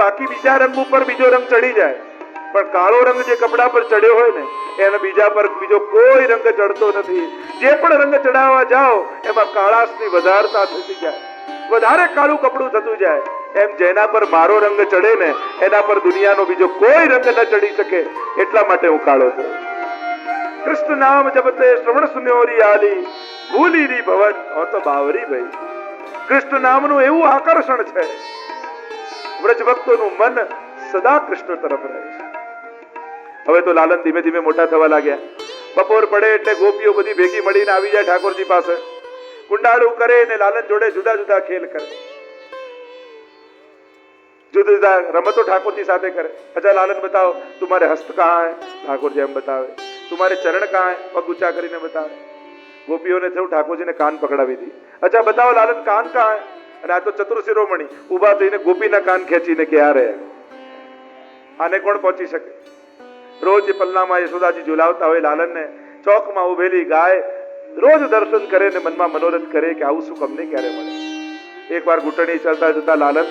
બાકી બીજા રંગ ઉપર બીજો રંગ ચડી જાય, પણ કાળો રંગ જે કપડા પર ચડ્યો હોય ને એને બીજા પર બીજો કોઈ રંગ ચડતો નથી. જે પણ રંગ ચડાવવા જાઓ એમાં કાળાશની વધારતા થતી જાય, વધારે કાળું કપડું થતું જાય. એમ જેના પર મારો રંગ ચડે ને એના પર દુનિયાનો બીજો કોઈ રંગ ન ચડી શકે, એટલા માટે હું કાળો છું. કૃષ્ણ નામ જપતે શ્રવણ સુન્યોરી આલી ભૂલી રી ભવન હો તો બાવરી ભાઈ. કૃષ્ણ નામનું એવું આકર્ષણ છે, વ્રજ ભક્તોનું મન સદા કૃષ્ણ તરફ રહે છે. હવે તો લાલન ધીમે ધીમે મોટા થવા લાગ્યા. બપોર પડે એટલે ગોપીઓ બધી ભેગી મળીને આવી જાય ઠાકોરજી પાસે. કુંડાળું કરે ને લાલન જોડે જુદા જુદા ખેલ કરે, જુદા જુદા રમતો ઠાકોરજી સાથે કરે. અચ્છા લાલન बताओ तुम्हारे हस्त कहाँ है? ઠાકોરજી એમ બતાવે. तुम्हारे चरण कहाँ है? पग ऊंचा કરીને બતાવે. ગોપીઓને થયું ઠાકોરજીને કાન પકડાવી દી. અચ્છા बताओ લાલન કાન कहाँ है? અને આ તો ચતુર શિરોમણી ઉભા થઈને ગોપીના કાન ખેંચીને કે આ રે. આને કોણ પહોંચી શકે? રોજ પલ્લામાં યશોદાજી ઝુલાવતા હોય લાલનને. ચોકમાં ઉભેલી ગાય રોજ દર્શન કરે ને મનમાં મનોરથ કરે કે આવું સુખ અમને ક્યારે મળે. એકવાર ઘૂંટણી ચાલતા જતા લાલન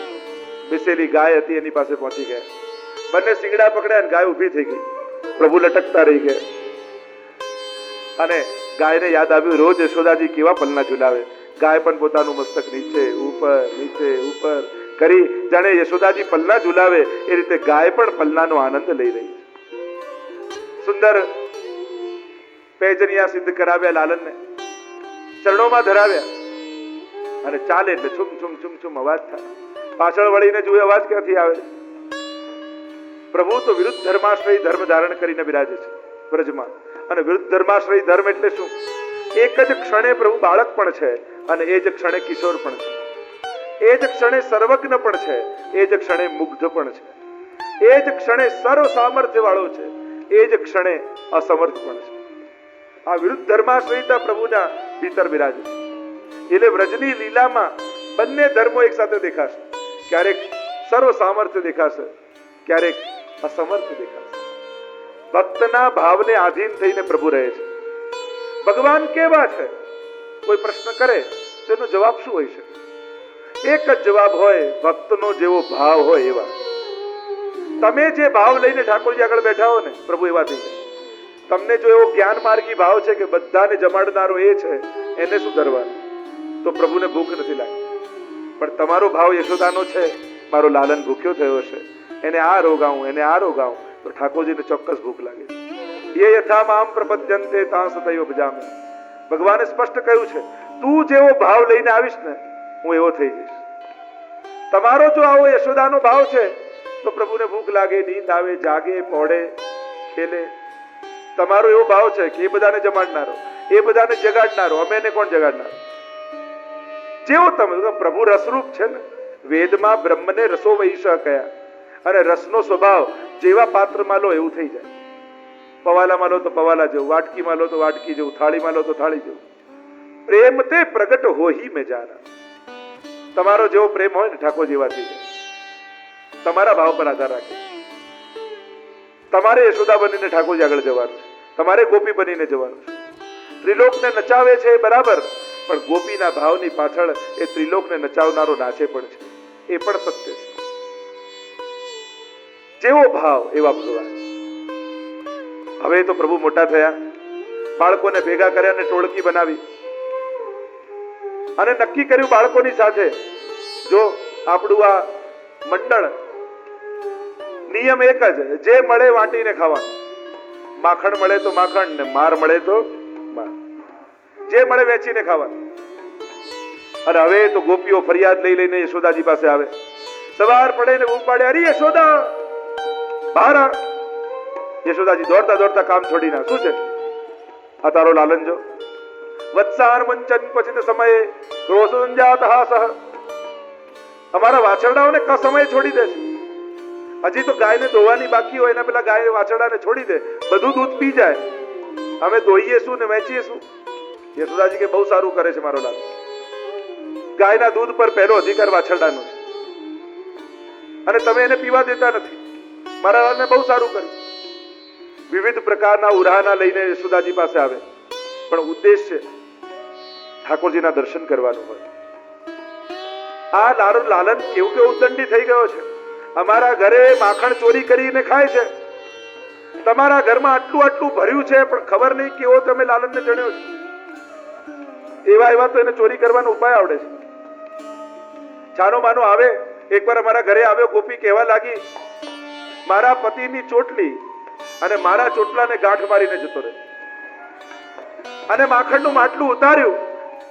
બેસેલી ગાય હતી એની પાસે પહોંચી ગયા. બંને શિંગડા પકડ્યા અને ગાય ઊભી થઈ ગઈ. પ્રભુ લટકતા રહી ગયા અને ગાયને યાદ આવ્યું રોજ યશોદાજી કેવા પલ્લા ઝુલાવે. ગાય પણ પોતાનું મસ્તક નીચે ઉપર કરી જાણે યશોદાજી પલ્લા ઝુલાવે એ રીતે ગાય પણ પલ્લાનો આનંદ લઈ રહી છે. સુંદર પેજનિયા સિદ્ધ કરાવ્યા લાલનને, ચરણોમાં ધરાવ્યા અને ચાલે એટલે છુમ છુમ છુમ છુમ અવાજ થાય. પાછળ વળીને જુએ અવાજ ક્યાંથી આવે. પ્રભુ તો વિરુદ્ધ ધર્માશ્રય ધર્મ ધારણ કરીને બિરાજે છે વ્રજમાં. અને વિરુદ્ધ ધર્માશ્રય ધર્મ એટલે શું? એક જ ક્ષણે પ્રભુ બાળક પણ છે અને એ જ ક્ષણે કિશોર પણ છે. એ જ ક્ષણે સર્વજ્ઞ પણ છે, એ જ ક્ષણે મુગ્ધ પણ છે. એ જ ક્ષણે સર્વ સામર્થ્ય વાળો છે, એ જ ક્ષણે અસમર્થ પણ છે. આ વિરુદ્ધ ધર્માશ્રયતા પ્રભુના ભીતર બિરાજે છે. એટલે વ્રજની લીલામાં બંને ધર્મો એક સાથે દેખાશે. ક્યારેક સર્વ સામર્થ્ય દેખાશે, ક્યારેક અસમર્થ દેખાશે. ભક્તના ભાવને આધીન થઈને પ્રભુ રહે છે. ભગવાન કેવા છે? કોઈ પ્રશ્ન કરે તેનો જવાબ શું હોય છે? એક જ જવાબ હોય, ભક્તનો જેવો ભાવ હોય એવા. તમે જે ભાવ લઈને ઠાકોરજી આગળ બેઠા હો ને પ્રભુ એવા થઈ જાય. તમને જો એવો જ્ઞાન માર્ગી ભાવ છે કે બધાને જમાડનારો એ છે, એને શું ધરવાનું? તો પ્રભુને ભૂખ નથી લાગતી. પણ તમારો ભાવ યશોદાનો છે, મારો લાલન ભૂખ્યો થયો છે, એને આ રોગાવું એને આ રોગાવું, તો ઠાકોરજીને ચોક્કસ ભૂખ લાગે. ये यथा माम प्रपद्यन्ते ता सतयो भजामि. ભગવાને સ્પષ્ટ કહ્યું છે, તું જેવો ભાવ લઈને આવીશ ને હું એવો થઈ જઈશ. તમારો જો આવો યશોદાનો ભાવ છે તો પ્રભુને ભૂખ લાગે, નીંદ આવે, જાગે, પોડે, ખેલે. તમારો એવો ભાવ છે કે એ બધાને જમાડનારો, એ બધાને જગાડનારો, અમે એને કોણ જગાડનારો? જેવો તમે પ્રભુ રસરૂપ છે ને. વેદમાં બ્રહ્મને રસો વૈશ કયા, અને રસનો સ્વભાવ જેવા પાત્રમાં લો એવું થઈ જાય. પવાલામાં લો તો પવાલા જેવું, વાટકીમાં લો તો વાટકી જેવું, થાળીમાં લો તો થાળી જેવું. પ્રેમ તે પ્રગટ હોહી મેં જાના. તમારો જેવો પ્રેમ હોય ને ઠાકોર જેવા થઈ જાય. તમારા ભાવ પર આધાર રાખે. તમારે યશોદા બનીને ઠાકોરજી આગળ જવાનું છે, તમારે ગોપી બનીને જવાનું છે. ત્રિલોકને નચાવે છે બરાબર, પણ ગોપીના ભાવની પાછળ એ ત્રિલોકને નચાવનારો નાચે પણ છે, એ પણ સત્ય છે. જેવો ભાવ એવા ભગવાન. હવે તો પ્રભુ મોટા થયા, બાળકોને ભેગા કર્યા અને ટોળકી બનાવી અને નક્કી કર્યું બાળકોની સાથે, જો આપણું આ મંડળ નિયમ એક જ, જે મળે વાટીને ખાવાનું. માખણ મળે તો માખણ ને માર મળે તો માર, જે મળે વેચીને ખાવાનું. અને હવે તો ગોપીઓ ફરિયાદ લઈ લઈને યશોદાજી પાસે આવે. સવાર પડે ને બૂમ પાડે, અરે યશોદા બહાર આ. યશોદાજી દોડતા દોડતા કામ છોડીને, શું છે? આ તારો લાલન જો વત્સાન મંચન પચિત સમયે ક્રોધ સંજાત હાસહ. અમારા વાછરડાઓને ક સમય છોડી દે છે. હજી તો ગાયને ધોવાની બાકી હોય, એના પેલા ગાય વાછરડાને છોડી દે, બધું દૂધ પી જાય, અમે ધોઈએ શું ને વેચીએ શું? યશોદાજી કે બહુ સારું કરે છે મારો લાલ. ગાયના દૂધ પર પહેલો અધિકાર વાછરડાનો છે અને તમે એને પીવા દેતા નથી. મારા લાલને બહુ સારું કર્યું. વિવિધ પ્રકારના ઉરાહના લઈને યશોદાજી પાસે આવે, પણ ઉદ્દેશ્ય ઠાકોરજીના દર્શન કરવાનું હોય. આ લાલન કેવું કે ઉદંડી થઈ ગયો છે. અમારા ઘરે માખણ ચોરી કરીને ખાય છે, તમારા ઘરમાં આટલું આટલું ભર્યું છે પણ ખબર નહીં કેવો તમે લાલનને જણ્યો છે. એવા તો એને ચોરી કરવાનો ઉપાય આવડે છે. છાનો માનો આવે. એકવાર અમારા ઘરે આવ્યો, ગોપી કહેવા લાગી, મારા પતિની ચોટલી અને મારા ચોટલાને ગાંઠ મારીને જતો રહે. અને માખણનું માટલું ઉતાર્યું,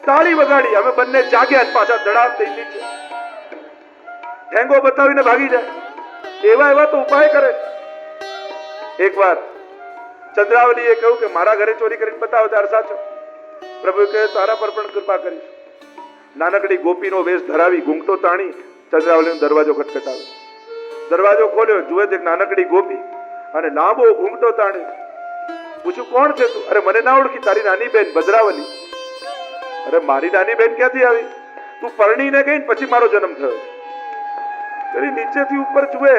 તાળી વગાડી, અમે બંને જાગ્યા, પાછા ધડામ દઈ નીચે ઠેંગો બતાવીને ભાગી જાય. એવા તો ઉપાય કરે. એકવાર ચંદ્રાવલીએ કહ્યું કે મારા ઘરે ચોરી કરીને બતાવો ત્યારે સાચો. પ્રભુએ કહ્યું તારા પર પણ કૃપા કરીશ. નાનકડી ગોપીનો વેશ ધરાવી ઘૂંઘટો તાણી ચંદ્રાવલીનો દરવાજો ખટખટાવ્યો. દરવાજો ખોલ્યો, જુએ તે નાનકડી ગોપી અને લાંબો ઘૂંઘટો તાણી. પૂછ્યું કોણ છે તું? અરે મને ના ઓળખી, તારી નાની બેન ભદ્રાવલી. અરે મારી નાની બેન ક્યાંથી આવી? તું પરણીને ગઈ પછી મારો જન્મ થયો. તેની નીચેથી ઉપર જુએ,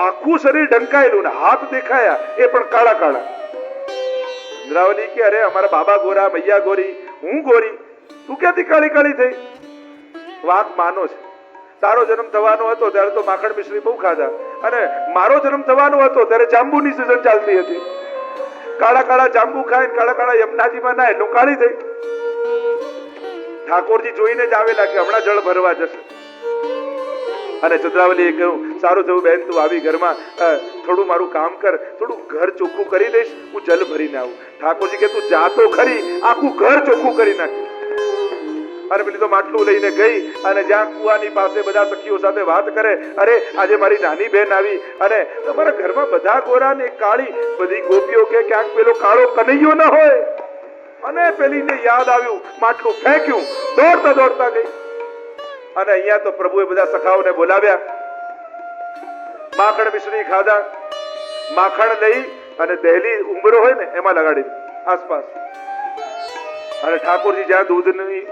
આખું શરીર ઢંકાયેલું ને હાથ દેખાયા એ પણ કાળા કાળા. ચંદ્રાવલી કે અરે અમારા બાબા ગોરા, મૈયા ગોરી, હું ગોરી, તું ક્યાંથી કાળી કાળી થઈ? વાક માનો છે. તારો જન્મ થવાનો હતો ત્યારે તો માખણ મિશ્રી બહુ ખાધા, અને મારો જન્મ થવાનો હતો ત્યારે જાંબુની સિઝન ચાલતી હતી. કાળા કાળા જાંબુ ખાઈને કાળા કાળા યમુનાજીમાં ના એટલું કાળી થઈ. ઠાકોરજી જોઈને જ આવેલા કે હમણાં જળ ભરવા જશે. અને ચંદ્રાવલીએ કહ્યું સારું થયું બેન, તું આવી ઘરમાં થોડું મારું કામ કર, થોડું ઘર ચોખ્ખું કરી દઈશ, હું જલ ભરીને આવું. ઠાકોરજી કે તું જા તો ખરી, આખું ઘર ચોખ્ખું કરી નાખ. અને પેલી તો માટલું લઈને ગઈ અને જ્યાં કુવાની પાસે બધા સખીઓ સાથે વાત કરે, અરે આજે મારી નાની બેન આવી અને તમારા ઘરમાં બધા ગોરા ને કાળી. બધી ગોપીઓ કે ક્યાંક પેલો કાળો કનૈયો ન હોય. અને પેલીને યાદ આવ્યું, માટલું ફેંક્યું, દોડતા દોડતા ગઈ. અને અહીંયા તો પ્રભુએ બધા સખાઓને બોલાવ્યા, માખણ મિશ્રી ખાધા. માખણ લઈ અને દહેલી ઉંબરો હોય ને એમાં લગાડી આસપાસ. અને ઠાકોરજી જ્યાં દૂધની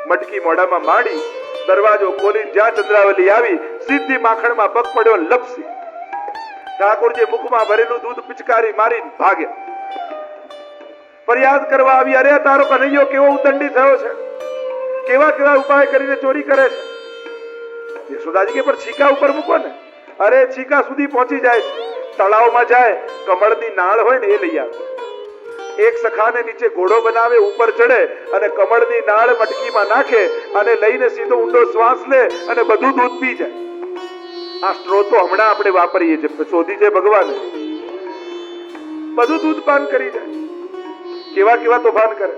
મટકી મોઢામાં માંડી, દરવાજો ખોલી જ્યાં ચંદ્રાવલી આવી, સીધી માખણમાં પગ પડ્યો, લપસી. ઠાકોરજી મુખમાં ભરેલું દૂધ પિચકારી મારીને ભાગ્યા. ફરિયાદ કરવા આવી, અરે તારો કનૈયો કેવો ઉદંડી થયો છે, કેવા કેવા ઉપાય કરીને ચોરી કરે છે. યશોદાજી કે પણ છીકા ઉપર મૂકો ને. અરે છીકા સુધી પહોંચી જાય છે. તળાવમાં જાય, કમળની નાળ હોય ને એ લઈ આવે. એક સખાને નીચે ઘોડો બનાવે, ઉપર ચડે અને કમળની નાળ મટકીમાં નાખે અને લઈને સીધો ઊંડો શ્વાસ લે અને બધું દૂધ પી જાય. આ સ્ત્રોતો હમણાં આપણે વાપરીએ છીએ, શોધી છે ભગવાન. બધું દૂધ પાન કરી જાય. કેવા કેવા તોફાન કરે.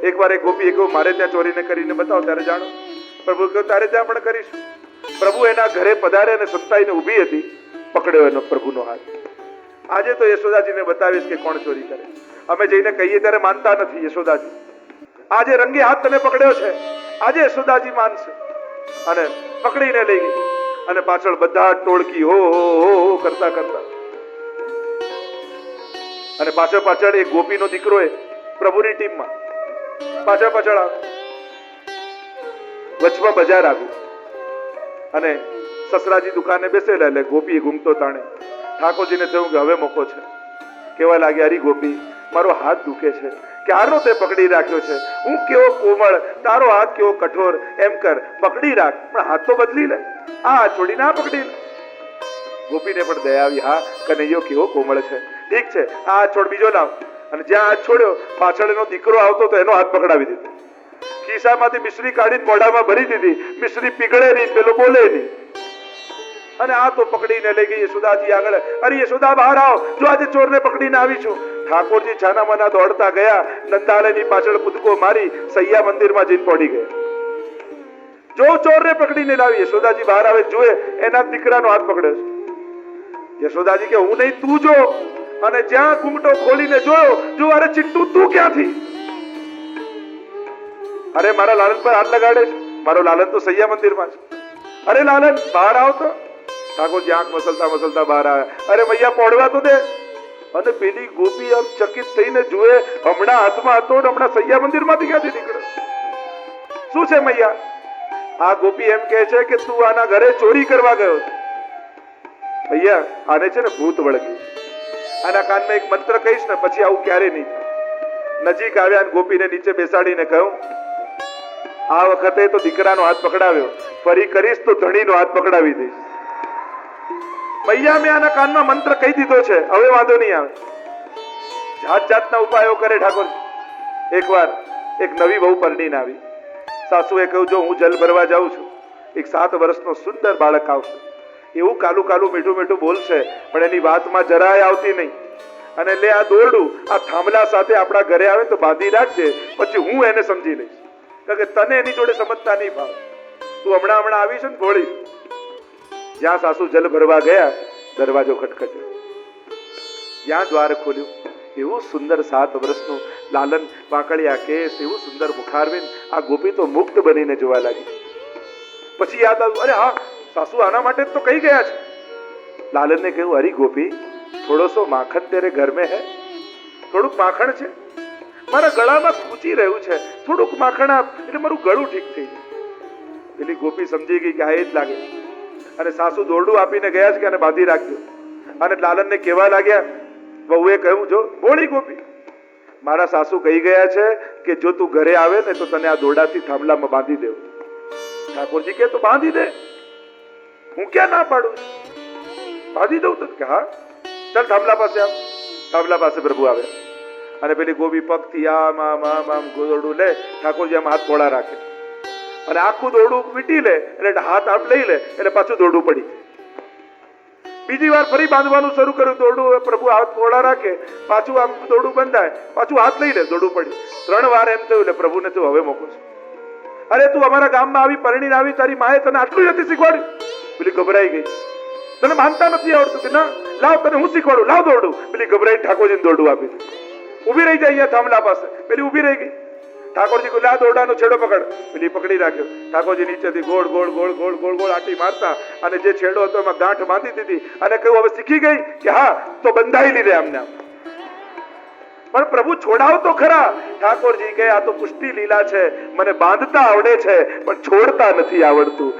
એકવાર એક ગોપીએ કહ્યું મારે ત્યાં ચોરીને કરીને બતાવો, ત્યારે જાણો. પ્રભુ કહ્યું તારે ત્યાં પણ કરીશું. પ્રભુ એના ઘરે પધારે અને સંતાઈને ઊભી હતી, પકડ્યો એનો પ્રભુનો હાથ. આજે તો યશોદાજીને બતાવીશ કે કોણ ચોરી કરે. અમે જઈને કહીએ ત્યારે માનતા નથી યશોદાજી. આજે રંગે હાથ તને પકડ્યો છે, આજે યશોદાજી માનશે. અને પકડીને લઈ ગઈ. અને પાછળ બધા ટોળકી હો હો કરતા કરતા. અને પાછળ પાછળ એક ગોપીનો દીકરો એ પ્રભુની ટીમમાં પાછળ પાછળ આવે. વચમાં બજાર આવ્યું અને સસરાજી દુકાને બેસેલા, એટલે ગોપીએ ઘૂમતો તાણે. ઠાકોરજીને થયું કે હવે મોકો છે. કેવા લાગે, અરી ગોપી મારો હાથ દુખે છે, ક્યારનો તે પકડી રાખ્યો છે. હું કેવો કોમળ, તારો હાથ કેવો કઠોર. એમ કર, પકડી રાખ, પણ હાથ તો બદલી લે. આ છોડીને આ પકડી લે. ગોપીને પણ દયા આવી, હા કનૈયો કેવો કોમળ છે, ઠીક છે, આ છોડ બીજો લાવ. અને જ્યાં હાથ છોડ્યો, પાછળ એનો દીકરો આવતો તો એનો હાથ પકડાવી દીધો. ખિસ્સામાંથી મિશ્રી કાઢીને મોઢામાં ભરી દીધી. મિશ્રી પીગળે નહીં, પેલો બોલે નહીં. અને આ તો પકડીને લઈ ગઈ યશોદાજી આગળ. અરે યશોદા બહાર આવ, જો આજે ચોરને પકડીને આવી છું. ઠાકોરજી છાના માના દોડતા ગયા, નંદાલયની પાછળ કૂદકો મારી સૈયા મંદિરમાં જઈને પહોંચી ગયા. જો ચોરને પકડીને લાવી. યશોદાજી બહાર આવે, જુએ એના દીકરાનો હાથ પકડ્યો છે. યશોદાજી કે હું નહીં, તું જો. અને જ્યાં ઘૂંઘટો ખોલીને જોયો, જો અરે ચિંટુ તું ક્યાંથી? અરે મારા લાલન પર હાથ લગાડે છે. મારો લાલન તો સૈયા મંદિરમાં છે. અરે લાલન બહાર આવતો. ઠાકોરજી આંખ મસલતા મસલતા બહાર આવ્યા. અરે મૈયા પોડવા તો દે. અને પેલી ગોપી આમ ચકિત થઈને જુએ, હમણાં હાથમાં હતો ને હમણાં સૈયા મંદિરમાંથી ક્યાંથી નીકળ્યો? શું છે મૈયા? આ ગોપી એમ કહે છે કે તું આના ઘરે ચોરી કરવા ગયો. ભૈયા આને છે ને ભૂત વળગી. આના કાનમાં એક મંત્ર કહીશ ને પછી આવું ક્યારે નહીં. નજીક આવ્યા અને ગોપીને નીચે બેસાડીને કહ્યું, આ વખતે તો દીકરાનો હાથ પકડાવ્યો, ફરી કરીશ તો ધણીનો હાથ પકડાવી દઈશ. મૈયા મેં આના કાનમાં મંત્ર કહી દીધો છે, હવે વાંધો નહીં આવે. જાત જાતના ઉપાયો કરે ઠાકોરજી. એકવાર એક નવી બહુ પરણીને આવી. સાસુએ કહ્યું, જો હું જલ ભરવા જાઉં છું, એક 7 વર્ષનો સુંદર બાળક આવશે, એવું કાલું કાલું મીઠું મીઠું બોલશે, પણ એની વાતમાં જરાય આવતી નહીં. અને લે આ દોરડું આ થાંભલા સાથે આપણા ઘરે આવે તો બાંધી રાખજે, પછી હું એને સમજી લઈશ, કારણ કે તને એની જોડે સમજતા નહીં ભાવ. તું હમણાં હમણાં આવીશ ને ભોળી. જ્યાં સાસુ જલ ભરવા ગયા, દરવાજો ખટખટ્યો. ત્યાં દ્વાર ખોલ્યું. એવું સુંદર 7 વર્ષનું લાલન, વાંકડિયા કેસ, એવું સુંદર મુખારવિંદ. આ ગોપી તો મુક્ત બનીને જોવા લાગી. પછી યાદ આવ્યું, અરે હા, સાસુ આના માટે તો કહી ગયા છે. લાલનને કહ્યું, અરે ગોપી, થોડો સો માખણ તેરે ઘર में है, થોડુંક માખણ છે, મારા ગળામાં ખૂંચી રહ્યું છે, થોડુંક માખણ આપ, એટલે મારું ગળું ઠીક થઈ જાય. પેલી ગોપી સમજી ગઈ કે આ એ જ લાગે, અને સાસુ દોરડું આપીને ગયા છે કે આને બાંધી રાખજો. અને લાલનને કહેવા લાગ્યા. વહુએ કહ્યું, જો બોળી ગોપી, મારા સાસુ કહી ગયા છે કે જો તું ઘરે આવે ને તો તને આ દોરડાથી થાંભલામાં બાંધી દેવું. ઠાકોરજી કે તો બાંધી દે, હું ક્યાં ના પાડું, બાંધી દઉં તો કે હા ચાલ થાંભલા પાસે આવ. થાંભલા પાસે પ્રભુ આવે અને પેલી ગોપી પગથી આમ આમ આમ આમ દોરડું લે. ઠાકોરજી આમ હાથ પોળા રાખે અને આખું દોરડું વીટી લે, એટલે હાથ આમ લઈ લે, એટલે પાછું દોરડું પડી. બીજી વાર ફરી બાંધવાનું શરૂ કર્યું. દોરડું પ્રભુ હાથ પોળા રાખે, પાછું આમ દોરડું બંધાય, પાછું હાથ લઈ લે, દોરડું પડી. 3 વાર એમ થયું. એટલે પ્રભુને તો હવે મોકું છું. અરે તું અમારા ગામમાં આવી, પરણીને આવી, તારી માએ તને આટલું નથી શીખવાડ્યું? પેલી ગભરાઈ ગઈ. તને માનતા નથી આવડતું કે ના, લાવ તને હું શીખવાડું, લાવ દોરડું. પેલી ગભરાઈ ઠાકોરજીને દોરડું આપી દીધું. ઉભી રહી જાય અહીંયા થાંભલા પાસે. પેલી ઉભી રહી ગઈ. ઠાકોરજી કહ્યું, લા દોરડાનો છેડો પકડ. પેલી પકડી રાખ્યો. ઠાકોરજી નીચેથી ગોળ ગોળ ગોળ ગોળ ગોળ ગોળ આટી મારતા અને જે છેડો હતો એમાં ગાંઠ બાંધી દીધી અને કહ્યું, હવે શીખી ગઈ કે હા તો બંધાઈ લીધે આમને આમ. પણ પ્રભુ છોડાવ તો ખરા. ઠાકોરજી કહે, આ તો પુષ્ટિ લીલા છે, મને બાંધતા આવડે છે પણ છોડતા નથી આવડતું.